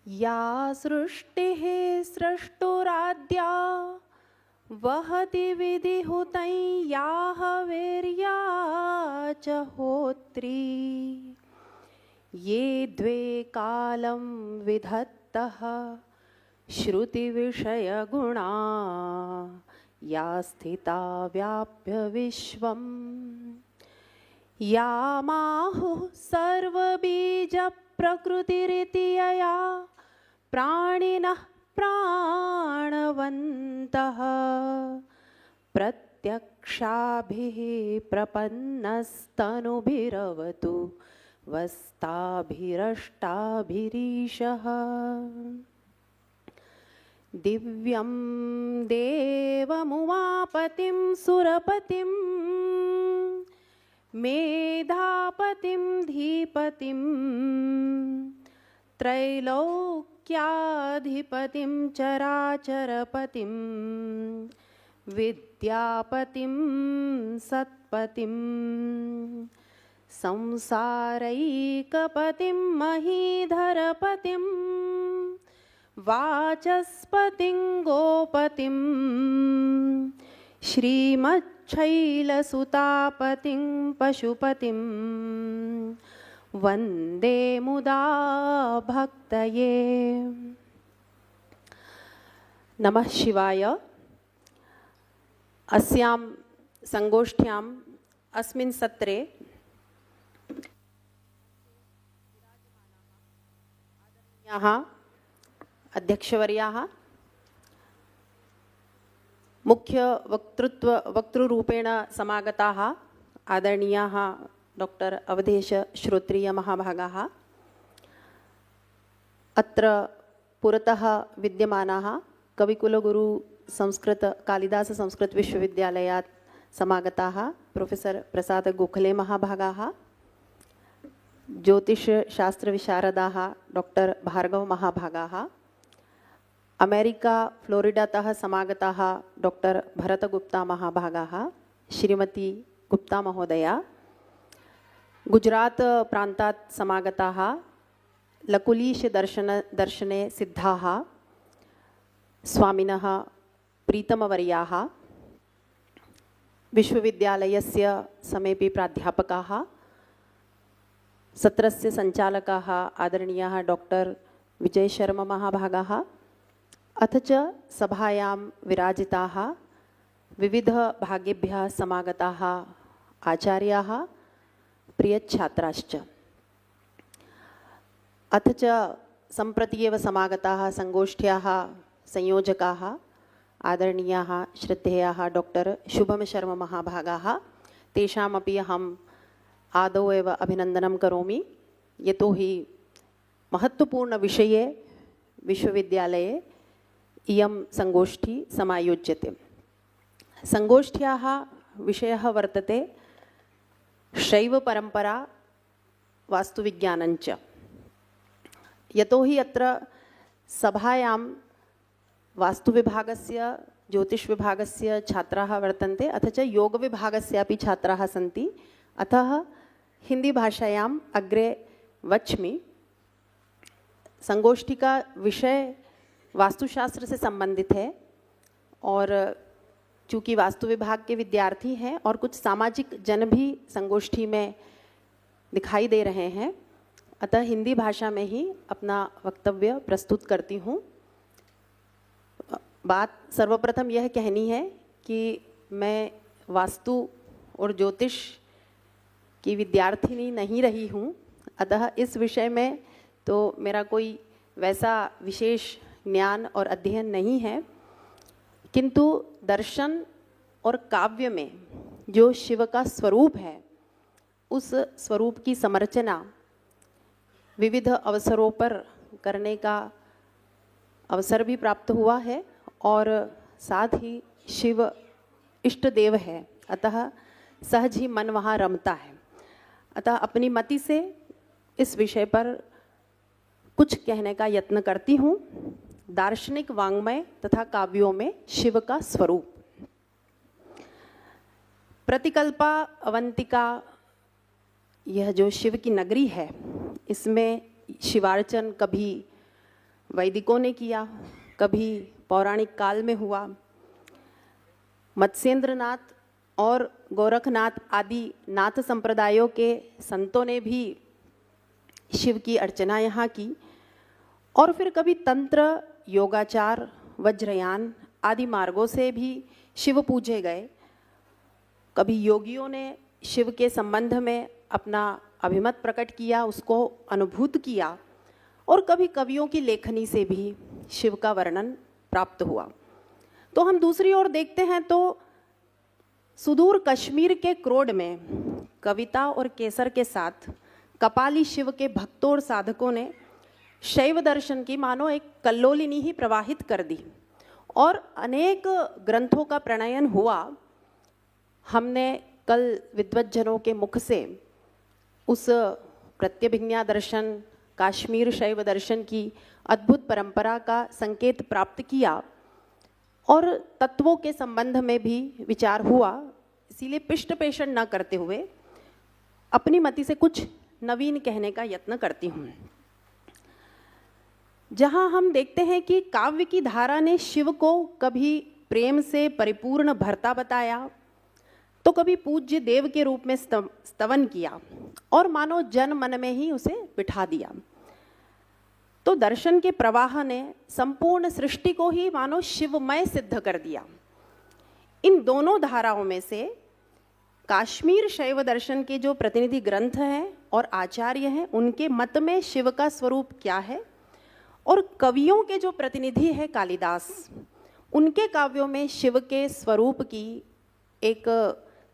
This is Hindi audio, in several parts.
या सृष्टिः सृष्टुराद्या वहति विधिहुतं याः वीर्या च होत्री ये द्वे कालं विधत्तः श्रुतिविषयगुणा या स्थिता व्याप्य विश्वं या माहुः सर्वबीजप्रकृतिरिति यया प्राणिनः प्राणवन्तः प्रत्यक्षाभिः प्रपन्नस्तनुभिरवतु वस्ताभिरष्टाभिरीशः दिव्यं देवमुमापतिं सुरपतिं मेधापतिं धीपतिं त्रैलोक्याधिपतिं चराचरपतिं विद्यापतिं सत्पतिं संसारैकपतिं महीधरपतिं वाचस्पतिं गोपतिं श्रीमच्छैलसुतापतिं पशुपतिं वन्दे मुदा भक्तये। नमः शिवाय। अस्यां संगोष्ठ्याम् अस्मिन् सत्रे अध्यक्षवर्याः मुख्य वक्तृरूपेण समागताः आदरणीयाः डॉक्टर अवधेश श्रोत्रिय महाभागाः, अत्र पुरतः विद्यमानाः कविकुलगुरु संस्कृत कालिदास संस्कृत विश्वविद्यालयात् समागताः प्रोफेसर प्रसाद गोखले महाभागाः, ज्योतिषशास्त्रविशारदाः डॉक्टर भार्गव महाभागाः, अमेरिका फ्लोरिडातः समागताः डॉक्टर भरतगुप्ता महाभागाः, श्रीमती गुप्ता महोदया, गुजरात प्रान्तात् समागताः लकुलीश दर्शने सिद्धाः स्वामिनः प्रीतमवर्याः, विश्वविद्यालयस्य समेपि प्राध्यापकाः, सत्रस्य सञ्चालकाः आदरणीयाः डॉक्टर विजय शर्मा महाभागाः, अथ च सभायां विराजिताः विविधभागेभ्यः समागताः आचार्याः प्रियछात्राश्च, अथ च सम्प्रति एव समागताः संगोष्ठ्याः संयोजकाः आदरणीयाः श्रद्धेयाः डॉक्टर शुभम शर्मा महाभागाः, तेषामपि अहम् आदौ एव अभिनन्दनं करोमि, यतोहि महत्त्वपूर्णविषये विश्वविद्यालये इयं संगोष्ठी समायोज्यते। संगोष्ठ्याः विषयः वर्तते शैवपरम्परा वास्तुविज्ञानञ्च। यतोहि अत्र सभायां वास्तुविभागस्य ज्योतिषविभागस्य छात्राः वर्तन्ते, अथ च योगविभागस्यापि छात्राः सन्ति, अतः हिंदीभाषायाम् अग्रे वच्मि। संगोष्ठी का विषय वास्तुशास्त्र से संबंधित है और चूँकि वास्तु विभाग के विद्यार्थी हैं और कुछ सामाजिक जन भी संगोष्ठी में दिखाई दे रहे हैं, अतः हिंदी भाषा में ही अपना वक्तव्य प्रस्तुत करती हूँ। बात सर्वप्रथम यह कहनी है कि मैं वास्तु और ज्योतिष की विद्यार्थिनी नहीं रही हूँ, अतः इस विषय में तो मेरा कोई वैसा विशेष ज्ञान और अध्ययन नहीं है, किंतु दर्शन और काव्य में जो शिव का स्वरूप है, उस स्वरूप की संरचना विविध अवसरों पर करने का अवसर भी प्राप्त हुआ है और साथ ही शिव इष्ट देव है, अतः सहज ही मन वहाँ रमता है। अतः अपनी मति से इस विषय पर कुछ कहने का यत्न करती हूँ। दार्शनिक वाङ्मय तथा काव्यों में शिव का स्वरूप। प्रतिकल्पा अवंतिका, यह जो शिव की नगरी है, इसमें शिवार्चन कभी वैदिकों ने किया, कभी पौराणिक काल में हुआ। मत्स्येंद्रनाथ और गोरखनाथ आदि नाथ संप्रदायों के संतों ने भी शिव की अर्चना यहाँ की। और फिर कभी तंत्र, योगाचार, वज्रयान आदि मार्गों से भी शिव पूजे गए। कभी योगियों ने शिव के संबंध में अपना अभिमत प्रकट किया, उसको अनुभूत किया, और कभी कवियों की लेखनी से भी शिव का वर्णन प्राप्त हुआ। तो हम दूसरी ओर देखते हैं तो सुदूर कश्मीर के क्रोड में कविता और केसर के साथ कपाली शिव के भक्तों और साधकों ने शैव दर्शन की मानो एक कल्लोलिनी ही प्रवाहित कर दी और अनेक ग्रंथों का प्रणयन हुआ। हमने कल विद्वज्जनों के मुख से उस प्रत्यभिज्ञा दर्शन, काश्मीर शैव दर्शन की अद्भुत परंपरा का संकेत प्राप्त किया और तत्वों के संबंध में भी विचार हुआ। इसीलिए पिष्ट पेषण न करते हुए अपनी मति से कुछ नवीन कहने का यत्न करती हूँ। जहाँ हम देखते हैं कि काव्य की धारा ने शिव को कभी प्रेम से परिपूर्ण भरता बताया, तो कभी पूज्य देव के रूप में स्तवन किया और मानो जन मन में ही उसे बिठा दिया। तो दर्शन के प्रवाह ने संपूर्ण सृष्टि को ही मानो शिवमय सिद्ध कर दिया। इन दोनों धाराओं में से काश्मीर शैव दर्शन के जो प्रतिनिधि ग्रंथ हैं और आचार्य हैं, उनके मत में शिव का स्वरूप क्या है, और कवियों के जो प्रतिनिधि है कालिदास, उनके काव्यों में शिव के स्वरूप की एक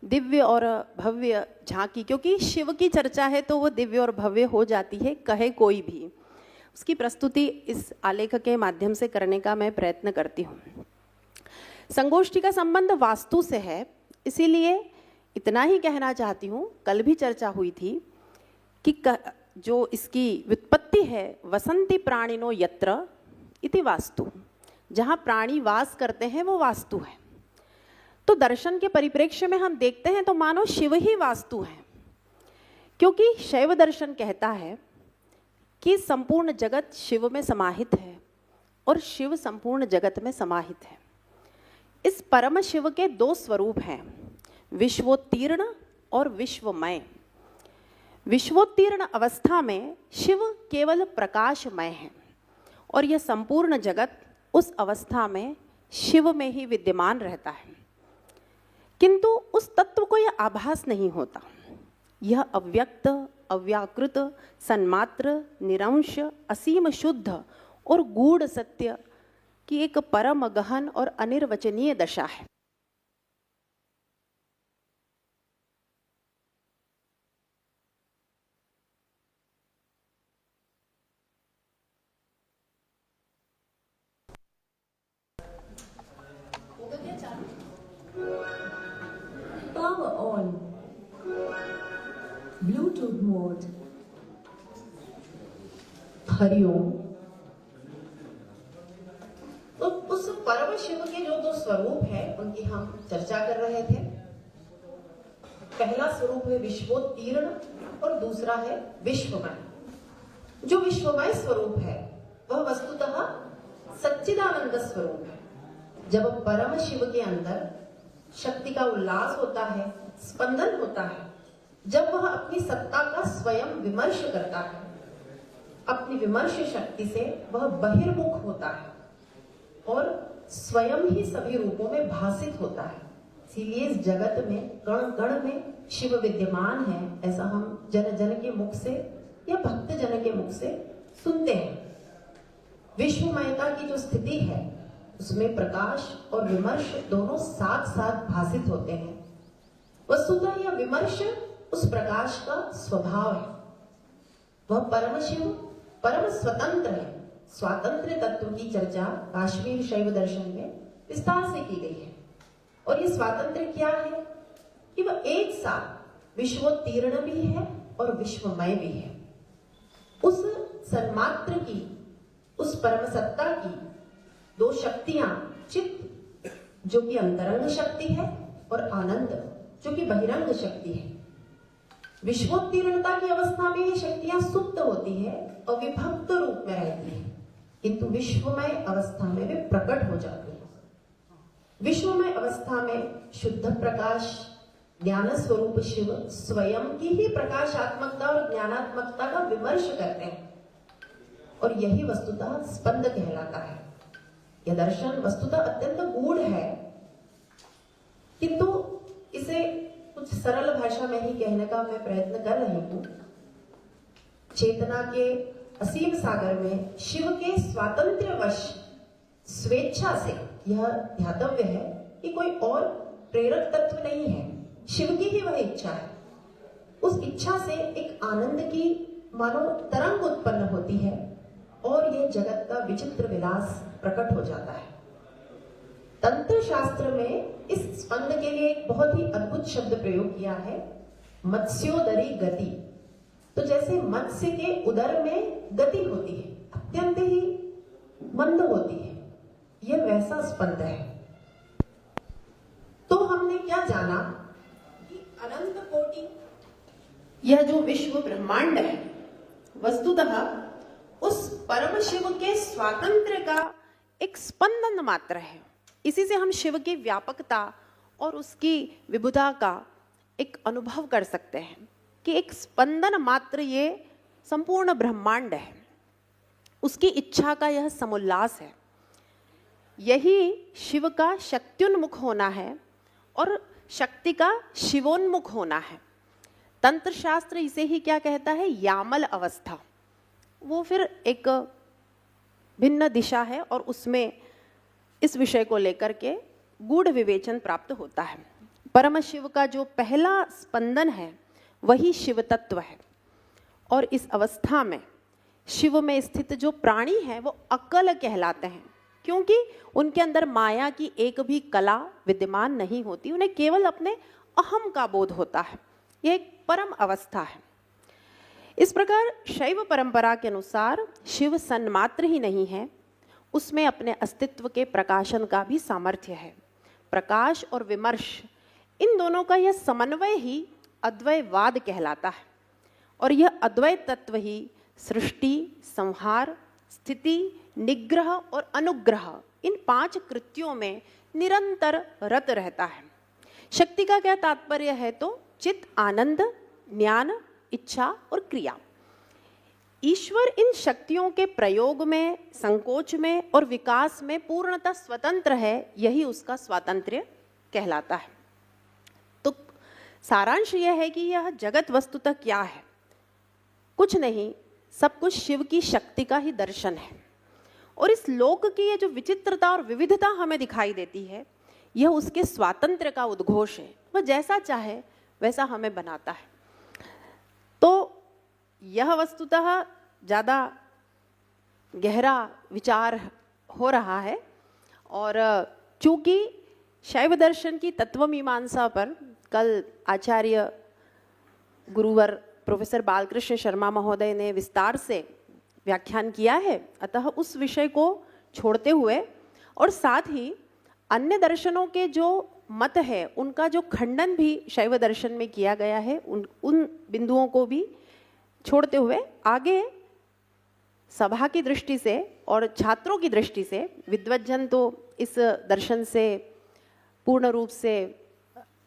दिव्य और भव्य झांकी, क्योंकि शिव की चर्चा है तो वो दिव्य और भव्य हो जाती है, कहे कोई भी। उसकी प्रस्तुति इस आलेख के माध्यम से करने का मैं प्रयत्न करती हूँ। संगोष्ठी का संबंध वास्तु से है, इसीलिए इतना ही कहना चाहती हूँ। कल भी चर्चा हुई थी कि जो इसकी व्युत्पत्ति है, वसंती प्राणिनो यत्र इति वास्तु, जहाँ प्राणी वास करते हैं वो वास्तु है। तो दर्शन के परिप्रेक्ष्य में हम देखते हैं तो मानो शिव ही वास्तु है, क्योंकि शैव दर्शन कहता है कि संपूर्ण जगत शिव में समाहित है और शिव संपूर्ण जगत में समाहित है। इस परम शिव के दो स्वरूप हैं, विश्वोत्तीर्ण और विश्वमय। विश्वोत्तीर्ण अवस्था में शिव केवल प्रकाशमय है और यह संपूर्ण जगत उस अवस्था में शिव में ही विद्यमान रहता है, किंतु उस तत्व को यह आभास नहीं होता। यह अव्यक्त, अव्याकृत, सन्मात्र, निरंश, असीम शुद्ध और गूढ़ सत्य की एक परम गहन और अनिर्वचनीय दशा है। Power on. Bluetooth mode. Hariom. तो उस परम शिव के जो दो स्वरूप हैं उनकी हम चर्चा कर रहे थे। पहला स्वरूप है विश्वोत्तीर्ण और दूसरा है विश्वमय। जो विश्वमय स्वरूप है वह वस्तुतः सच्चिदानंद स्वरूप है। जब परम शिव के अंदर शक्ति का उल्लास होता है, स्पंदन होता है, जब वह अपनी सत्ता का स्वयं विमर्श करता है, अपनी विमर्श शक्ति से वह बहिर्मुख होता है और स्वयं ही सभी रूपों में भासित होता है। इसीलिए इस जगत में कण कण में शिव विद्यमान है, ऐसा हम जन जन के मुख से या भक्त जन के मुख से सुनते हैं। विश्वमयता की जो स्थिति है उसमें प्रकाश और विमर्श दोनों साथ साथ भासित होते हैं। वस्तुतः यह विमर्श उस प्रकाश का स्वभाव है। वह परम शिव परम स्वतंत्र है। स्वातंत्र्य तत्व की चर्चा काश्मीर शैव दर्शन में विस्तार से की गई है। और ये स्वातंत्र्य क्या है कि वह एक साथ विश्वोत्तीर्ण भी है और विश्वमय भी है। उस सन्मात्र की, उस परम सत्ता की दो शक्तियां, चित्त जो कि अंतरंग शक्ति है और आनंद जो कि बहिरंग शक्ति है। विश्वोत्तीर्णता की अवस्था में ये शक्तियां सुप्त होती है और विभक्त रूप में रहती है। किंतु विश्वमय अवस्था में वे प्रकट हो जाते हैं। विश्वमय अवस्था में शुद्ध प्रकाश, ज्ञान स्वरूप शिव स्वयं की ही प्रकाशात्मकता और ज्ञानात्मकता का विमर्श करते हैं, और यही वस्तुतः स्पंद कहलाता है। यह दर्शन वस्तुतः अत्यंत गूढ़ है, किंतु इसे कुछ सरल भाषा में ही कहने का मैं प्रयत्न कर रही हूं। चेतना के असीम सागर में शिव के स्वातंत्र्य वश स्वेच्छा से यह ध्यातव्य है कि कोई और प्रेरक तत्व नहीं है, शिव की ही वह इच्छा है। उस इच्छा से एक आनंद की मानो तरंग उत्पन्न होती है और यह जगत का विचित्र विलास प्रकट हो जाता है। तंत्र शास्त्र में इस स्पंद के लिए एक बहुत ही अद्भुत शब्द प्रयोग किया है, मत्स्योदरी गति। तो जैसे मत्स्य के उदर में गति होती है, अत्यंत ही मंद होती है, यह वैसा स्पंद है। तो हमने क्या जाना कि अनंत कोटि, यह जो विश्व ब्रह्मांड है वस्तुतः उस परम शिव के स्वातंत्र्य का एक स्पंदन मात्र है। इसी से हम शिव की व्यापकता और उसकी विभुता का एक अनुभव कर सकते हैं कि एक स्पंदन मात्र ये संपूर्ण ब्रह्मांड है, उसकी इच्छा का यह समुल्लास है। यही शिव का शक्त्युन्मुख होना है और शक्ति का शिवोन्मुख होना है। तंत्र शास्त्र इसे ही क्या कहता है, यामल अवस्था। वो फिर एक भिन्न दिशा है और उसमें इस विषय को लेकर के गूढ़ विवेचन प्राप्त होता है। परम शिव का जो पहला स्पंदन है वही शिव तत्व है, और इस अवस्था में शिव में स्थित जो प्राणी हैं वो अकल कहलाते हैं, क्योंकि उनके अंदर माया की एक भी कला विद्यमान नहीं होती, उन्हें केवल अपने अहम का बोध होता है। यह एक परम अवस्था है। इस प्रकार शैव परंपरा के अनुसार शिव सन्मात्र ही नहीं है, उसमें अपने अस्तित्व के प्रकाशन का भी सामर्थ्य है। प्रकाश और विमर्श, इन दोनों का यह समन्वय ही अद्वैतवाद कहलाता है, और यह अद्वैत तत्व ही सृष्टि, संहार, स्थिति, निग्रह और अनुग्रह, इन 5 कृत्यों में निरंतर रत रहता है। शक्ति का क्या तात्पर्य है, तो चित्त, आनंद, ज्ञान, इच्छा और क्रिया। ईश्वर इन शक्तियों के प्रयोग में, संकोच में और विकास में पूर्णतः स्वतंत्र है, यही उसका स्वातंत्र्य कहलाता है। तो सारांश यह है कि यह जगत वस्तुतः क्या है, कुछ नहीं, सब कुछ शिव की शक्ति का ही दर्शन है। और इस लोक की ये जो विचित्रता और विविधता हमें दिखाई देती है, यह उसके स्वातंत्र्य का उद्घोष है। वह जैसा चाहे वैसा हमें बनाता है। तो यह वस्तुतः ज़्यादा गहरा विचार हो रहा है, और चूंकि शैव दर्शन की तत्वमीमांसा पर कल आचार्य गुरुवर प्रोफेसर बालकृष्ण शर्मा महोदय ने विस्तार से व्याख्यान किया है, अतः उस विषय को छोड़ते हुए और साथ ही अन्य दर्शनों के जो मत है उनका जो खंडन भी शैव दर्शन में किया गया है, उन बिंदुओं को भी छोड़ते हुए आगे सभा की दृष्टि से और छात्रों की दृष्टि से, विद्वज्जन तो इस दर्शन से पूर्ण रूप से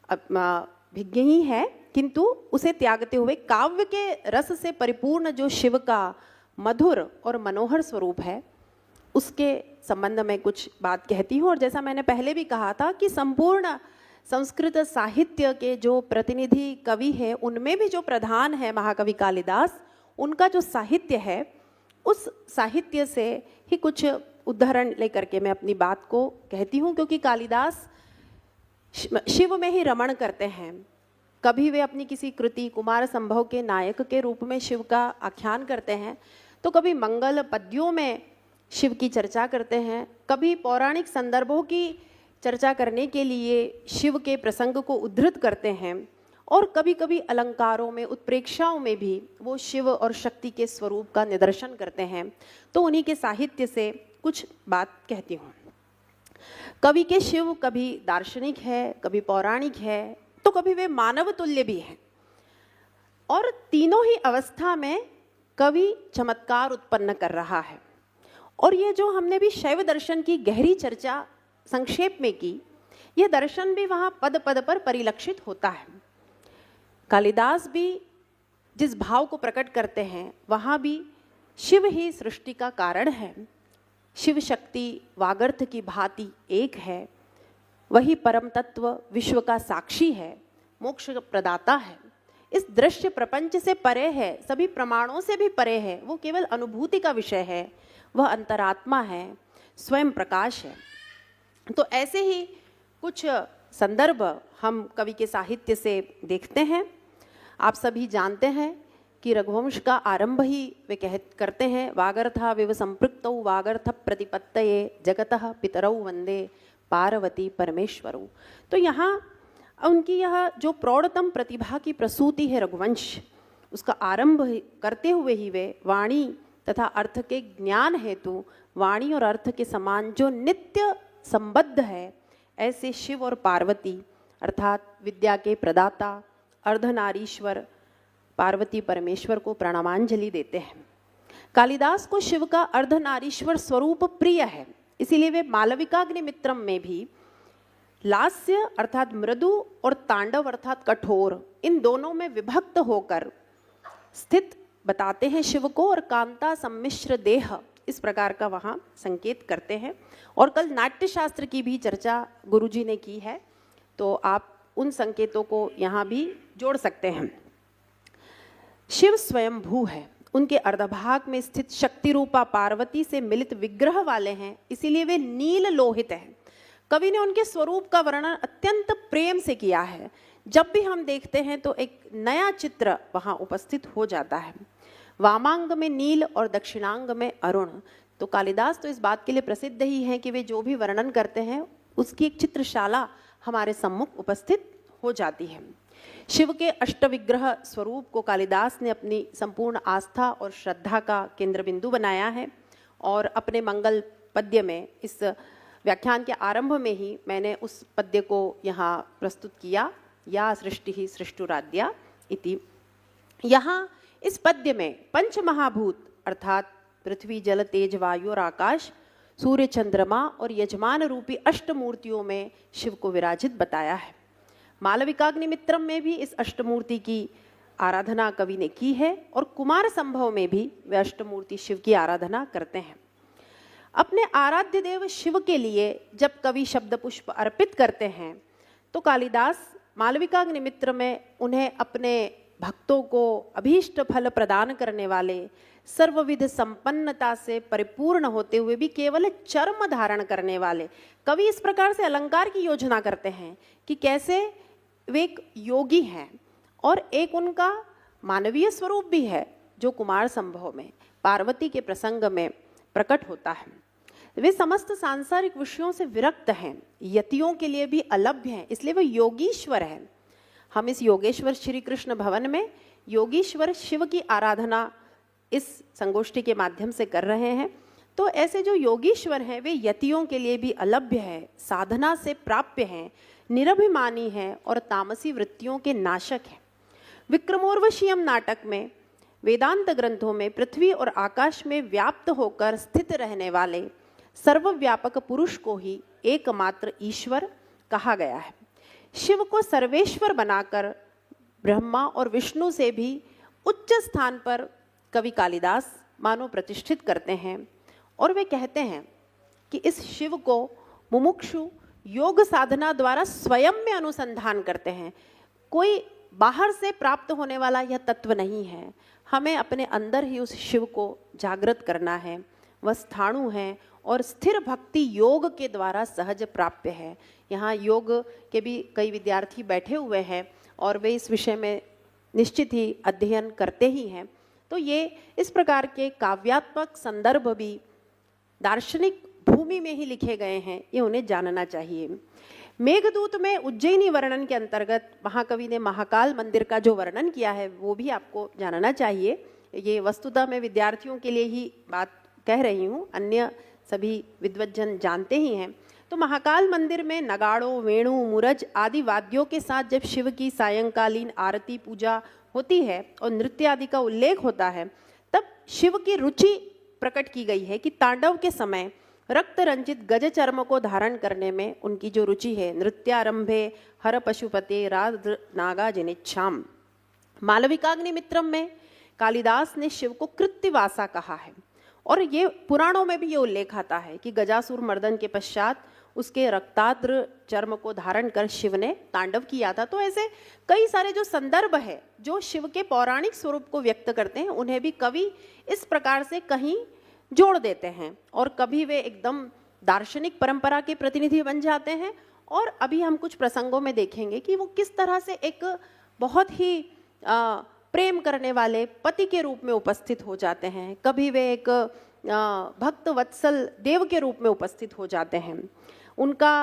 भिज्ञ ही है, किंतु उसे त्यागते हुए काव्य के रस से परिपूर्ण जो शिव का मधुर और मनोहर स्वरूप है, उसके संबंध में कुछ बात कहती हूँ। और जैसा मैंने पहले भी कहा था कि संपूर्ण संस्कृत साहित्य के जो प्रतिनिधि कवि हैं, उनमें भी जो प्रधान है महाकवि कालिदास, उनका जो साहित्य है, उस साहित्य से ही कुछ उदाहरण लेकर के मैं अपनी बात को कहती हूँ। क्योंकि कालिदास शिव में ही रमण करते हैं। कभी वे अपनी किसी कृति कुमार संभव के नायक के रूप में शिव का आख्यान करते हैं, तो कभी मंगल पद्यों में शिव की चर्चा करते हैं, कभी पौराणिक संदर्भों की चर्चा करने के लिए शिव के प्रसंग को उद्धृत करते हैं, और कभी कभी अलंकारों में, उत्प्रेक्षाओं में भी वो शिव और शक्ति के स्वरूप का निदर्शन करते हैं। तो उन्हीं के साहित्य से कुछ बात कहती हूँ। कवि के शिव कभी दार्शनिक है, कभी पौराणिक है, तो कभी वे मानव तुल्य भी हैं, और तीनों ही अवस्था में कवि चमत्कार उत्पन्न कर रहा है। और ये जो हमने भी शैव दर्शन की गहरी चर्चा संक्षेप में की, यह दर्शन भी वहाँ पद पद पर परिलक्षित होता है। कालिदास भी जिस भाव को प्रकट करते हैं वहाँ भी शिव ही सृष्टि का कारण है। शिव शक्ति वागर्थ की भांति एक है, वही परम तत्व विश्व का साक्षी है, मोक्ष प्रदाता है, इस दृश्य प्रपंच से परे है, सभी प्रमाणों से भी परे है, वो केवल अनुभूति का विषय है, वह अंतरात्मा है, स्वयं प्रकाश है। तो ऐसे ही कुछ संदर्भ हम कवि के साहित्य से देखते हैं। आप सभी जानते हैं कि रघुवंश का आरंभ ही वे करते हैं, वागर्था विव संपृक्तौ वागर्थ प्रतिपत्तये जगतः पितरौ वंदे पार्वती परमेश्वरौ। तो यहाँ उनकी यह जो प्रौढ़तम प्रतिभा की प्रसूति है रघुवंश, उसका आरंभ करते हुए ही वे वाणी तथा अर्थ के ज्ञान हेतु वाणी और अर्थ के समान जो नित्य संबद्ध है, ऐसे शिव और पार्वती अर्थात विद्या के प्रदाता अर्धनारीश्वर पार्वती परमेश्वर को प्रणामांजलि देते हैं। कालिदास को शिव का अर्धनारीश्वर स्वरूप प्रिय है, इसीलिए वे मालविकाग्निमित्रम में भी लास्य अर्थात मृदु और तांडव अर्थात कठोर, इन दोनों में विभक्त होकर स्थित बताते हैं शिव को, और कांता सम्मिश्र देह इस प्रकार का वहाँ संकेत करते हैं। और कल नाट्य शास्त्र की भी चर्चा गुरुजी ने की है, तो आप उन संकेतों को यहाँ भी जोड़ सकते हैं। शिव स्वयं भू है, उनके अर्धभाग में स्थित शक्ति रूपा पार्वती से मिलित विग्रह वाले हैं, इसीलिए वे नील लोहित हैं। कवि ने उनके स्वरूप का वर्णन अत्यंत प्रेम से किया है। जब भी हम देखते हैं तो एक नया चित्र वहाँ उपस्थित हो जाता है। वामांग में नील और दक्षिणांग में अरुण। तो कालिदास तो इस बात के लिए प्रसिद्ध ही हैं कि वे जो भी वर्णन करते हैं उसकी एक चित्रशाला हमारे सम्मुख उपस्थित हो जाती है। शिव के अष्टविग्रह स्वरूप को कालिदास ने अपनी संपूर्ण आस्था और श्रद्धा का केंद्र बिंदु बनाया है, और अपने मंगल पद्य में इस व्याख्यान के आरंभ में ही मैंने उस पद्य को यहाँ प्रस्तुत किया, या सृष्टि ही सृष्टुराद्या इति। यहाँ इस पद्य में पंच महाभूत अर्थात पृथ्वी जल तेज वायु और आकाश, सूर्य चंद्रमा और यजमान रूपी अष्टमूर्तियों में शिव को विराजित बताया है। मालविकाग्निमित्रम में भी इस अष्टमूर्ति की आराधना कवि ने की है, और कुमार संभव में भी वे अष्टमूर्ति शिव की आराधना करते हैं। अपने आराध्य देव शिव के लिए जब कवि शब्द पुष्प अर्पित करते हैं तो कालिदास मालविकाग्निमित्र में उन्हें अपने भक्तों को अभीष्ट फल प्रदान करने वाले, सर्वविध संपन्नता से परिपूर्ण होते हुए भी केवल चर्म धारण करने वाले, कवि इस प्रकार से अलंकार की योजना करते हैं कि कैसे वे एक योगी हैं और एक उनका मानवीय स्वरूप भी है जो कुमार संभव में पार्वती के प्रसंग में प्रकट होता है। वे समस्त सांसारिक विषयों से विरक्त हैं, यतियों के लिए भी अलभ्य हैं, इसलिए वे योगीश्वर हैं। हम इस योगेश्वर श्री कृष्ण भवन में योगीश्वर शिव की आराधना इस संगोष्ठी के माध्यम से कर रहे हैं। तो ऐसे जो योगीश्वर हैं वे यतियों के लिए भी अलभ्य है, साधना से प्राप्य हैं, निरभिमानी हैं और तामसी वृत्तियों के नाशक हैं। विक्रमोर्वशीयम नाटक में वेदांत ग्रंथों में पृथ्वी और आकाश में व्याप्त होकर स्थित रहने वाले सर्वव्यापक पुरुष को ही एकमात्र ईश्वर कहा गया है। शिव को सर्वेश्वर बनाकर ब्रह्मा और विष्णु से भी उच्च स्थान पर कवि कालिदास मानो प्रतिष्ठित करते हैं, और वे कहते हैं कि इस शिव को मुमुक्षु योग साधना द्वारा स्वयं में अनुसंधान करते हैं। कोई बाहर से प्राप्त होने वाला यह तत्व नहीं है, हमें अपने अंदर ही उस शिव को जागृत करना है। वह स्थाणु है और स्थिर भक्ति योग के द्वारा सहज प्राप्य है। यहाँ योग के भी कई विद्यार्थी बैठे हुए हैं और वे इस विषय में निश्चित ही अध्ययन करते ही हैं। तो ये इस प्रकार के काव्यात्मक संदर्भ भी दार्शनिक भूमि में ही लिखे गए हैं, ये उन्हें जानना चाहिए। मेघदूत में उज्जैनी वर्णन के अंतर्गत महाकवि ने महाकाल मंदिर का जो वर्णन किया है वो भी आपको जानना चाहिए। ये वस्तुतः मैं विद्यार्थियों के लिए ही बात कह रही हूँ, अन्य सभी विद्वज्जन जानते ही हैं। तो महाकाल मंदिर में नगाड़ों, वेणु, मुरज आदि वाद्यों के साथ जब शिव की सायंकालीन आरती पूजा होती है और नृत्य आदि का उल्लेख होता है, तब शिव की रुचि प्रकट की गई है कि तांडव के समय रक्त रंजित गज चर्म को धारण करने में उनकी जो रुचि है, नृत्यारंभे हर पशुपते राज नागा जिनिच्छाम। मालविकाग्निमित्रम में कालिदास ने शिव को कृत्तिवासा कहा है, और ये पुराणों में भी ये उल्लेख आता है कि गजासुर मर्दन के पश्चात उसके रक्ताद्र चर्म को धारण कर शिव ने तांडव किया था। तो ऐसे कई सारे जो संदर्भ है जो शिव के पौराणिक स्वरूप को व्यक्त करते हैं, उन्हें भी कवि इस प्रकार से कहीं जोड़ देते हैं, और कभी वे एकदम दार्शनिक परंपरा के प्रतिनिधि बन जाते हैं, और अभी हम कुछ प्रसंगों में देखेंगे कि वो किस तरह से एक बहुत ही प्रेम करने वाले पति के रूप में उपस्थित हो जाते हैं, कभी वे एक भक्त वत्सल देव के रूप में उपस्थित हो जाते हैं। उनका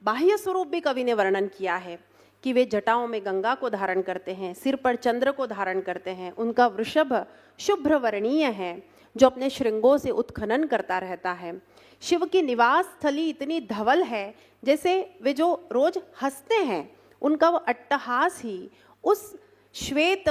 बाह्य स्वरूप भी कवि ने वर्णन किया है कि वे जटाओं में गंगा को धारण करते हैं, सिर पर चंद्र को धारण करते हैं, उनका वृषभ शुभ्र वर्णीय है जो अपने श्रृंगों से उत्खनन करता रहता है। शिव की निवास स्थली इतनी धवल है जैसे वे जो रोज हंसते हैं उनका वो अट्टहास ही उस श्वेत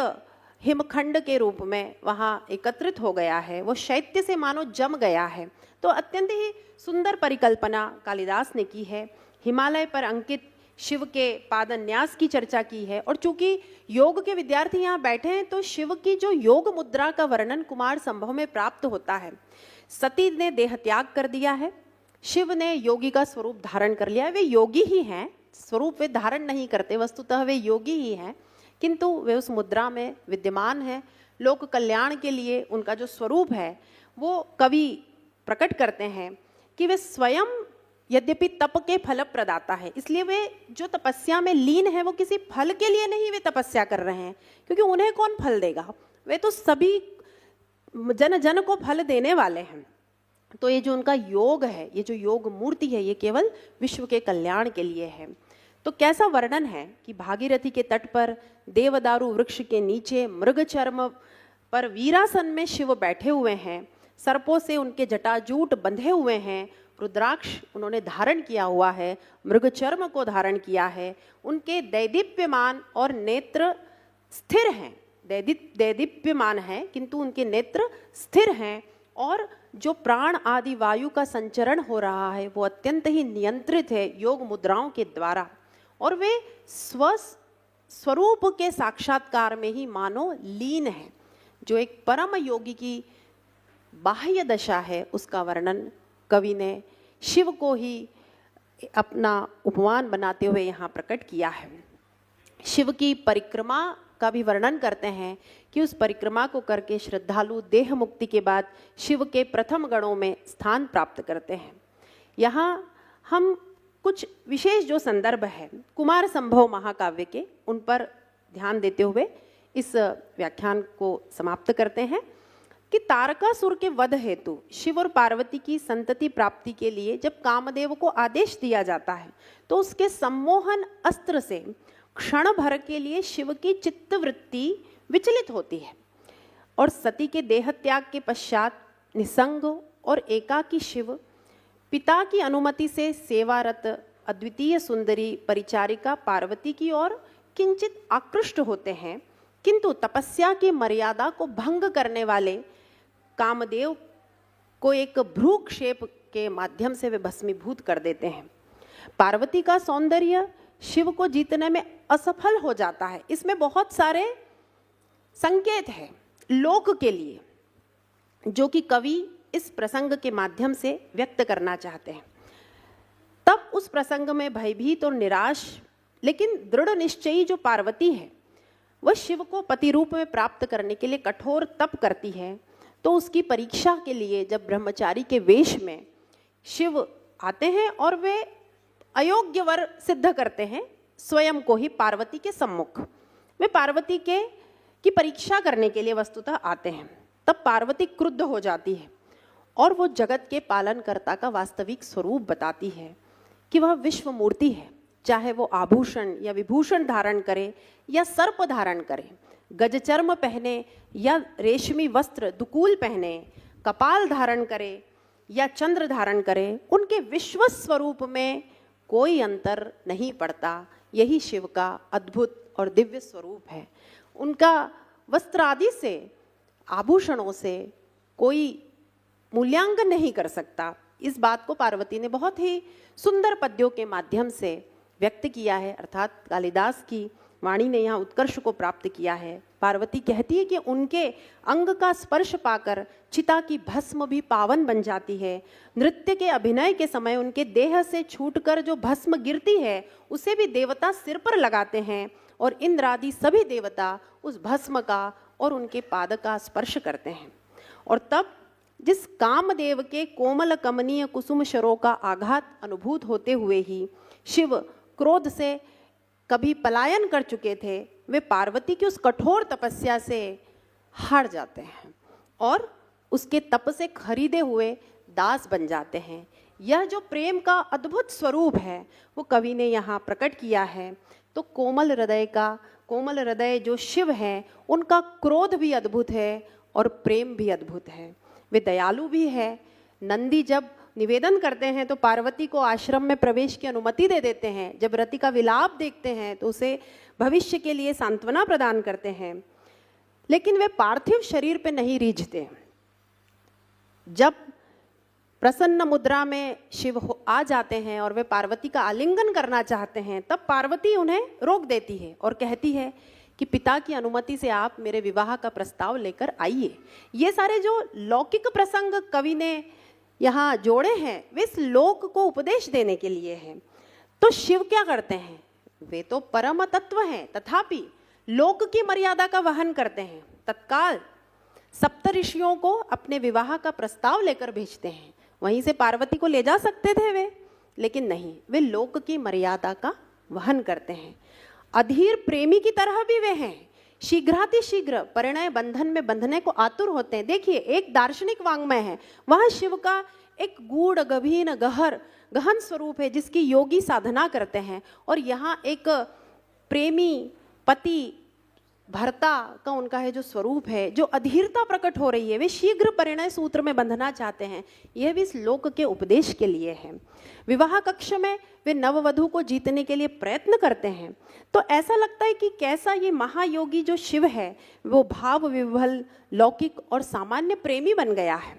हिमखंड के रूप में वहाँ एकत्रित हो गया है, वो शैत्य से मानो जम गया है। तो अत्यंत ही सुंदर परिकल्पना कालिदास ने की है। हिमालय पर अंकित शिव के पादन्यास की चर्चा की है, और चूंकि योग के विद्यार्थी यहाँ बैठे हैं तो शिव की जो योग मुद्रा का वर्णन कुमार संभव में प्राप्त होता है। सती ने देह त्याग कर दिया है, शिव ने योगी का स्वरूप धारण कर लिया है। वे योगी ही हैं, स्वरूप वे धारण नहीं करते, वस्तुतः वे योगी ही हैं, किंतु वे उस मुद्रा में विद्यमान हैं। लोक कल्याण के लिए उनका जो स्वरूप है वो कवि प्रकट करते हैं कि वे स्वयं यद्यपि तप के फल प्रदाता है, इसलिए वे जो तपस्या में लीन है वो किसी फल के लिए नहीं वे तपस्या कर रहे हैं, क्योंकि उन्हें कौन फल देगा, वे तो सभी जन जन को फल देने वाले हैं। तो ये जो उनका योग है, ये जो योग मूर्ति है, ये केवल विश्व के कल्याण के लिए है। तो कैसा वर्णन है कि भागीरथी के तट पर देवदारू वृक्ष के नीचे मृग चर्म पर वीरासन में शिव बैठे हुए हैं, सर्पों से उनके जटाजूट बंधे हुए हैं, रुद्राक्ष उन्होंने धारण किया हुआ है, मृग चर्म को धारण किया है, उनके दैदीप्यमान और नेत्र स्थिर हैं, दैदीप्यमान हैं किंतु उनके नेत्र स्थिर हैं, और जो प्राण आदि वायु का संचरण हो रहा है वो अत्यंत ही नियंत्रित है योग मुद्राओं के द्वारा, और वे स्वरूप के साक्षात्कार में ही मानो लीन है। जो एक परम योगी की बाह्य दशा है उसका वर्णन कवि ने शिव को ही अपना उपमान बनाते हुए यहाँ प्रकट किया है। शिव की परिक्रमा का भी वर्णन करते हैं कि उस परिक्रमा को करके श्रद्धालु देह मुक्ति के बाद शिव के प्रथम गणों में स्थान प्राप्त करते हैं। यहाँ हम कुछ विशेष जो संदर्भ है कुमार संभव महाकाव्य के, उन पर ध्यान देते हुए इस व्याख्यान को समाप्त करते हैं कि तारकासुर के वध हेतु शिव और पार्वती की संतति प्राप्ति के लिए जब कामदेव को आदेश दिया जाता है तो उसके सम्मोहन अस्त्र से क्षण भर के लिए शिव की चित्तवृत्ति विचलित होती है, और सती के देह त्याग के पश्चात निसंग और एकाकी शिव पिता की अनुमति से सेवारत अद्वितीय सुंदरी परिचारिका पार्वती की ओर किंचित आकृष्ट होते हैं, किंतु तपस्या की मर्यादा को भंग करने वाले कामदेव को एक भ्रूक्षेप के माध्यम से वे भस्मीभूत कर देते हैं। पार्वती का सौंदर्य शिव को जीतने में असफल हो जाता है। इसमें बहुत सारे संकेत हैं लोक के लिए जो कि कवि इस प्रसंग के माध्यम से व्यक्त करना चाहते हैं। तब उस प्रसंग में भयभीत और निराश लेकिन दृढ़ निश्चयी जो पार्वती है वह शिव को पति रूप में प्राप्त करने के लिए कठोर तप करती है। तो उसकी परीक्षा के लिए जब ब्रह्मचारी के वेश में शिव आते हैं और वे अयोग्य वर सिद्ध करते हैं स्वयं को ही पार्वती के सम्मुख, वे पार्वती की परीक्षा करने के लिए वस्तुतः आते हैं। तब पार्वती क्रुद्ध हो जाती है और वो जगत के पालनकर्ता का वास्तविक स्वरूप बताती है कि वह विश्व मूर्ति है, चाहे वो आभूषण या विभूषण धारण करे या सर्प धारण करे, गजचर्म पहने या रेशमी वस्त्र दुकूल पहने, कपाल धारण करे या चंद्र धारण करे, उनके विश्व स्वरूप में कोई अंतर नहीं पड़ता। यही शिव का अद्भुत और दिव्य स्वरूप है। उनका वस्त्र आदि से, आभूषणों से कोई मूल्यांकन नहीं कर सकता। इस बात को पार्वती ने बहुत ही सुंदर पद्यों के माध्यम से व्यक्त किया है, अर्थात कालिदास की वाणी ने यहाँ उत्कर्ष को प्राप्त किया है। पार्वती कहती है कि उनके अंग का स्पर्श पाकर चिता की भस्म भी पावन बन जाती है। नृत्य के अभिनय के समय उनके देह से छूटकर जो भस्म गिरती है उसे भी देवता सिर पर लगाते हैं और इंद्र आदि सभी देवता उस भस्म का और उनके पाद का स्पर्श करते हैं। और तब जिस कामदेव के कोमल कमनीय कुसुम शरों का आघात अनुभूत होते हुए ही शिव क्रोध से कभी पलायन कर चुके थे, वे पार्वती की उस कठोर तपस्या से हार जाते हैं और उसके तप से खरीदे हुए दास बन जाते हैं। यह जो प्रेम का अद्भुत स्वरूप है वो कवि ने यहाँ प्रकट किया है। तो कोमल हृदय जो शिव हैं उनका क्रोध भी अद्भुत है और प्रेम भी अद्भुत है। वे दयालु भी है। नंदी जब निवेदन करते हैं तो पार्वती को आश्रम में प्रवेश की अनुमति दे देते हैं। जब रति का विलाप देखते हैं तो उसे भविष्य के लिए सांत्वना प्रदान करते हैं, लेकिन वे पार्थिव शरीर पे नहीं रीझते। जब प्रसन्न मुद्रा में शिव आ जाते हैं और वे पार्वती का आलिंगन करना चाहते हैं, तब पार्वती उन्हें रोक देती है और कहती है कि पिता की अनुमति से आप मेरे विवाह का प्रस्ताव लेकर आइए। ये सारे जो लौकिक प्रसंग कवि ने यहाँ जोड़े हैं वे इस लोक को उपदेश देने के लिए हैं। तो शिव क्या करते हैं? वे तो परम तत्व हैं, तथापि लोक की मर्यादा का वहन करते हैं। तत्काल सप्तऋषियों को अपने विवाह का प्रस्ताव लेकर भेजते हैं। वहीं से पार्वती को ले जा सकते थे वे, लेकिन नहीं, वे लोक की मर्यादा का वहन करते हैं। अधीर प्रेमी की तरह भी वे हैं, शीघ्रातिशीघ्र परिणय बंधन में बंधने को आतुर होते हैं। देखिए, एक दार्शनिक वाङ्मय है, वह शिव का एक गूढ़ गभीर गहन स्वरूप है जिसकी योगी साधना करते हैं, और यहाँ एक प्रेमी पति भर्ता का उनका है जो स्वरूप है, जो अधीरता प्रकट हो रही है, वे शीघ्र परिणय सूत्र में बंधना चाहते हैं। यह भी इस लोक के उपदेश के लिए है। विवाह कक्ष में वे नववधु को जीतने के लिए प्रयत्न करते हैं। तो ऐसा लगता है कि कैसा ये महायोगी जो शिव है वो भाव विह्वल, लौकिक और सामान्य प्रेमी बन गया है।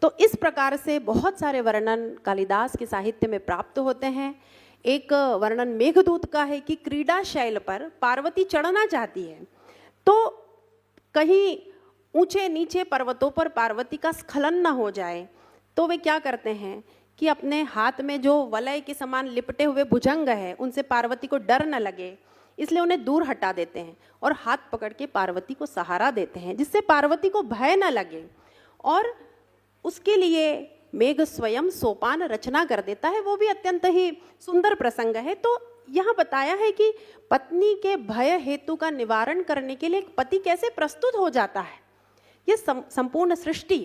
तो इस प्रकार से बहुत सारे वर्णन कालिदास के साहित्य में प्राप्त होते हैं। एक वर्णन मेघदूत का है कि क्रीड़ा शैल पर पार्वती चढ़ना चाहती है, तो कहीं ऊंचे नीचे पर्वतों पर पार्वती का स्खलन न हो जाए, तो वे क्या करते हैं कि अपने हाथ में जो वलय के समान लिपटे हुए भुजंग है उनसे पार्वती को डर न लगे, इसलिए उन्हें दूर हटा देते हैं और हाथ पकड़ के पार्वती को सहारा देते हैं, जिससे पार्वती को भय न लगे। और उसके लिए मेघ स्वयं सोपान रचना कर देता है, वो भी अत्यंत ही सुंदर प्रसंग है। तो यहाँ बताया है कि पत्नी के भय हेतु का निवारण करने के लिए एक पति कैसे प्रस्तुत हो जाता है। ये संपूर्ण सृष्टि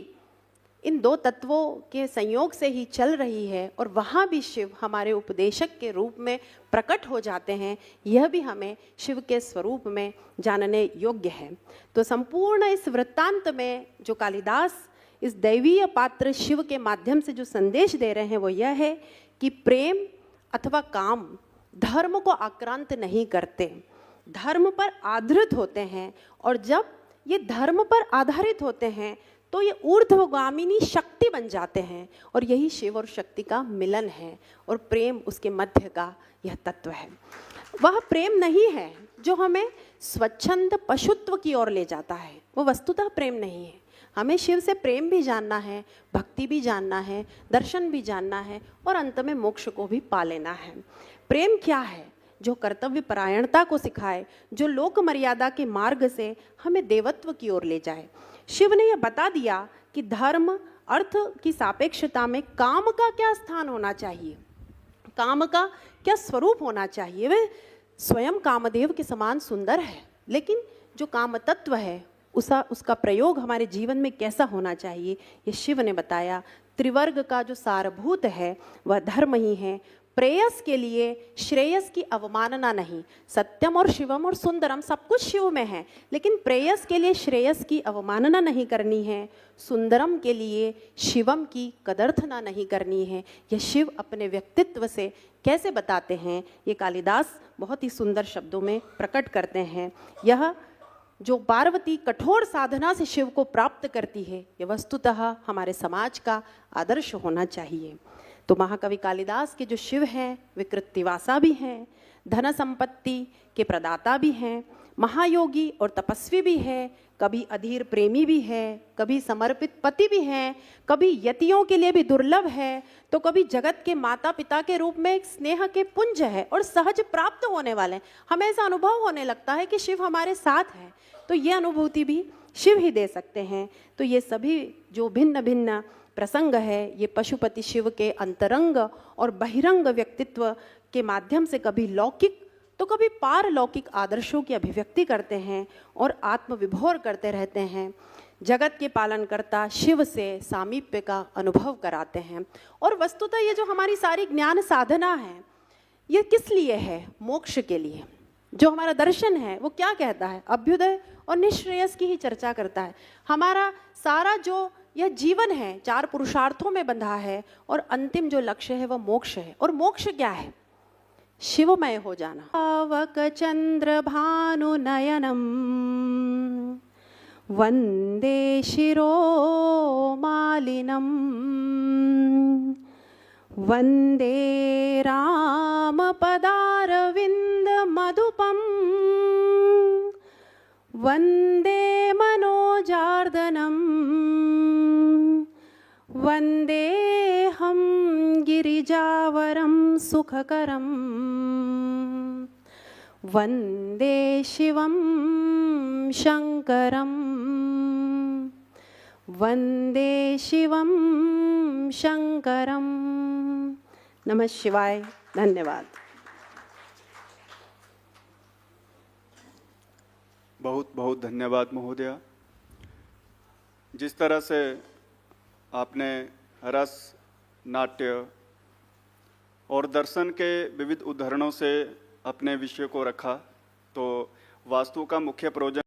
इन दो तत्वों के संयोग से ही चल रही है, और वहाँ भी शिव हमारे उपदेशक के रूप में प्रकट हो जाते हैं। यह भी हमें शिव के स्वरूप में जानने योग्य है। तो संपूर्ण इस वृत्तांत में जो कालिदास इस दैवीय पात्र शिव के माध्यम से जो संदेश दे रहे हैं वो यह है कि प्रेम अथवा काम धर्म को आक्रांत नहीं करते, धर्म पर आधारित होते हैं, और जब ये धर्म पर आधारित होते हैं तो ये ऊर्ध्वगामिनी शक्ति बन जाते हैं, और यही शिव और शक्ति का मिलन है, और प्रेम उसके मध्य का यह तत्व है। वह प्रेम नहीं है जो हमें स्वच्छंद पशुत्व की ओर ले जाता है, वो वस्तुतः प्रेम नहीं है। हमें शिव से प्रेम भी जानना है, भक्ति भी जानना है, दर्शन भी जानना है, और अंत में मोक्ष को भी पा लेना है। प्रेम क्या है? जो कर्तव्य परायणता को सिखाए, जो लोक मर्यादा के मार्ग से हमें देवत्व की ओर ले जाए। शिव ने यह बता दिया कि धर्म अर्थ की सापेक्षता में काम का क्या स्थान होना चाहिए, काम का क्या स्वरूप होना चाहिए। वे स्वयं कामदेव के समान सुंदर है, लेकिन जो काम तत्व है उसका प्रयोग हमारे जीवन में कैसा होना चाहिए, ये शिव ने बताया। त्रिवर्ग का जो सारभूत है वह धर्म ही है। प्रेयस के लिए श्रेयस की अवमानना नहीं। सत्यम और शिवम और सुंदरम सब कुछ शिव में है, लेकिन प्रेयस के लिए श्रेयस की अवमानना नहीं करनी है, सुंदरम के लिए शिवम की कदर्थना नहीं करनी है। यह शिव अपने व्यक्तित्व से कैसे बताते हैं, ये कालिदास बहुत ही सुंदर शब्दों में प्रकट करते हैं। यह जो पार्वती कठोर साधना से शिव को प्राप्त करती है, ये वस्तुतः हमारे समाज का आदर्श होना चाहिए। तो महाकवि कालिदास के जो शिव हैं वे कृत्तिवासा भी हैं, धन संपत्ति के प्रदाता भी हैं, महायोगी और तपस्वी भी है, कभी अधीर प्रेमी भी है, कभी समर्पित पति भी हैं, कभी यतियों के लिए भी दुर्लभ है, तो कभी जगत के माता पिता के रूप में एक स्नेह के पुंज है और सहज प्राप्त होने वाले हैं। हमें ऐसा अनुभव होने लगता है कि शिव हमारे साथ है, तो ये अनुभूति भी शिव ही दे सकते हैं। तो ये सभी जो भिन्न भिन्न प्रसंग है, ये पशुपति शिव के अंतरंग और बहिरंग व्यक्तित्व के माध्यम से कभी लौकिक तो कभी पारलौकिक आदर्शों की अभिव्यक्ति करते हैं और आत्मविभोर करते रहते हैं। जगत के पालनकर्ता शिव से सामीप्य का अनुभव कराते हैं। और वस्तुतः ये जो हमारी सारी ज्ञान साधना है, ये किस लिए है? मोक्ष के लिए। जो हमारा दर्शन है वो क्या कहता है? अभ्युदय और निःश्रेयस की ही चर्चा करता है। हमारा सारा जो यह जीवन है 4 पुरुषार्थों में बंधा है और अंतिम जो लक्ष्य है वह मोक्ष है। और मोक्ष क्या है? शिवमय हो जाना। पावक चंद्र भानु नयनम वंदे शिरो मालिनम वंदे राम पदारविंद मधुपम वंदे मनोजार्दनम वंदे हम गिरिजावरम सुखकरम वंदे शिवम शंकरम वंदे शिवम शंकरम। नमः शिवाय। धन्यवाद। बहुत बहुत धन्यवाद महोदया। जिस तरह से आपने रस, नाट्य और दर्शन के विविध उदाहरणों से अपने विषय को रखा, तो वास्तु का मुख्य प्रयोजन